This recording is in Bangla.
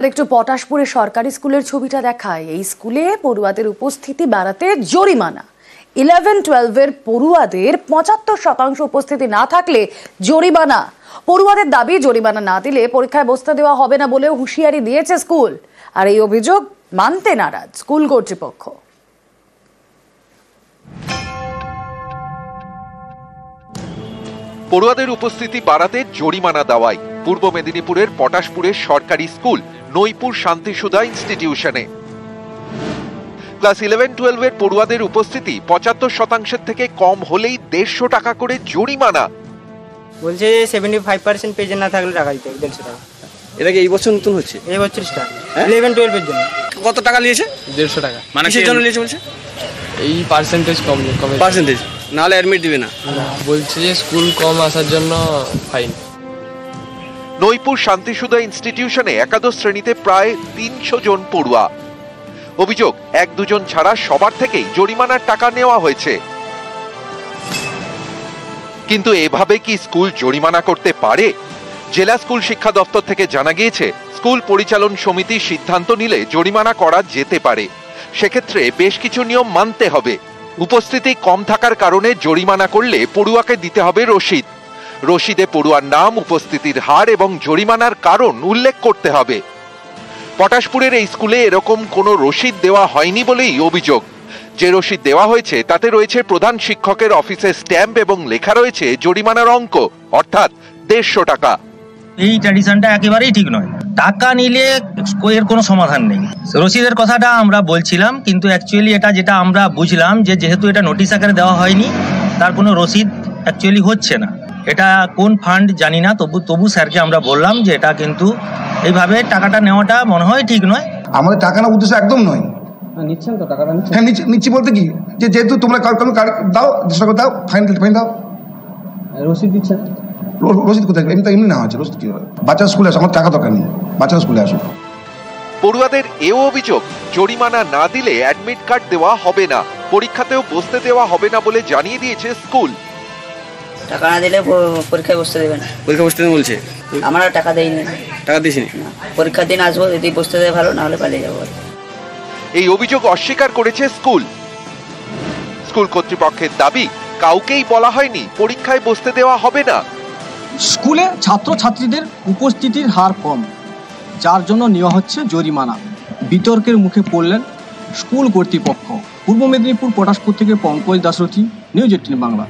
একটু পটাশপুরের সরকারি স্কুলের ছবিটা দেখায়। এই স্কুলে পড়ুয়াদের উপস্থিতি বাড়াতে জরিমানা। 11-12 পড়ুয়াদের 75% উপস্থিতি না থাকলে জরিমানা। পড়ুয়াদের দাবি, জরিমানা না দিলে পরীক্ষায় বসতে দেওয়া হবে না বলেও হুঁশিয়ারি দিয়েছে স্কুল। আর এই অভিযোগ মানতে নারাজ স্কুল কর্তৃপক্ষ। পড়ুয়াদের উপস্থিতি বাড়াতে জরিমানা দেওয়ায় পূর্ব মেদিনীপুরের পটাশপুরের সরকারি স্কুল নৈপুর শান্তিসুধা ইনস্টিটিউশনে ক্লাস 11-12 পড়ুয়াদের উপস্থিতি 75% থেকে কম হলেই 150 টাকা করে জরিমানা। বলছে 75% পেজে না থাকলে টাকা দিতে হবে 150 টাকা। এটা কি এই বছর নতুন হচ্ছে? এই বছর স্টার্ট 11-12 এর জন্য। কত টাকা নিয়েছে? 150 টাকা। মানে কিসের জন্য নিয়েছে বলছে? এই পার্সেন্টেজ কম পার্সেন্টেজ না হলে অ্যাডমিট দিবে না। বলছে যে স্কুল কম আসার জন্য ফাইন। নৈপুর শান্তিসুধা ইনস্টিটিউশনে একাদশ শ্রেণীতে প্রায় 300 জন পড়ুয়া। অভিযোগ, 1-2 জন ছাড়া সবার থেকেই জরিমানার টাকা নেওয়া হয়েছে। কিন্তু এভাবে কি স্কুল জরিমানা করতে পারে? জেলা স্কুল শিক্ষা দপ্তর থেকে জানা গিয়েছে, স্কুল পরিচালন সমিতি সিদ্ধান্ত নিলে জরিমানা করা যেতে পারে। সেক্ষেত্রে বেশ কিছু নিয়ম মানতে হবে। উপস্থিতি কম থাকার কারণে জরিমানা করলে পড়ুয়াকে দিতে হবে রসিদ। রসিদে পড়ুয়ার নাম, উপস্থিতির হার এবং জরিমানার কারণ উল্লেখ করতে হবে। পটাশপুরের এই স্কুলে এরকম কোনো রসিদ দেওয়া হয়নি বলেই অভিযোগ। যে রসিদ দেওয়া হয়েছে তাতে রয়েছে প্রধান শিক্ষকের অফিসের স্ট্যাম্প এবং লেখা রয়েছে জরিমানার অঙ্ক, অর্থাৎ 150 টাকা। এই ট্র্যাডিশনটা একেবারেই ঠিক নয়। টাকা নিলে এর কোনো সমাধান নেই। রসিদের কথাটা আমরা বলছিলাম, কিন্তু অ্যাকচুয়ালি এটা যেটা আমরা বুঝলাম যে যেহেতু এটা নোটিশ আকারে দেওয়া হয়নি, তার কোনো রসিদ অ্যাকচুয়ালি হচ্ছে না। এটা কোন ফান্ড জানি না, তবু স্যারকে আমরা বললাম যে এটা কিন্তু এইভাবে টাকাটা নেওয়াটা মনে হয় ঠিক নয়। আমাদের টাকা নেওয়ার উদ্দেশ্য একদম নয়। নিচ্ছেন তো টাকাটা? হ্যাঁ নিচ্ছি বলতে কি, যে যেহেতু তোমরা দাও, 150 টাকা দাও, ফাইন দাও। রসিদ দিচ্ছেন? রসিদ কোথায়? এমনি না হচ্ছে রসিদ কি হয়? বাচ্চারা স্কুলে আসো, আমার টাকা দরকার নেই, বাচ্চারা স্কুলে আসো। পড়ুয়াদের এও অভিযোগ, জরিমানা না দিলে অ্যাডমিট কার্ড দেওয়া হবে না, পরীক্ষাতেও বসতে দেওয়া হবে না বলে জানিয়ে দিয়েছে স্কুল। টাকা না দিলে পরীক্ষায় বসতে দেবে না। পরীক্ষা বসতে বলছে? আমরা টাকা দেইনি। টাকা দিয়েছিনি? পরীক্ষার দিন আসবো, যদি বসতে দেয় ভালো, না হলে পালিয়ে যাবো। এই অভিযোগ অস্বীকার করেছে স্কুল। স্কুল কর্তৃপক্ষের দাবি, কাউকেই বলা হয়নি পরীক্ষায় বসতে দেওয়া হবে না। স্কুলে ছাত্রছাত্রীদের উপস্থিতির হার কম, যার জন্য নেওয়া হচ্ছে জরিমানা। বিতর্কের মুখে পড়লেন স্কুল কর্তৃপক্ষ। পূর্ব মেদিনীপুর পটাশপুর থেকে পঙ্কজ দাশরথী, নিউজ 18 বাংলা।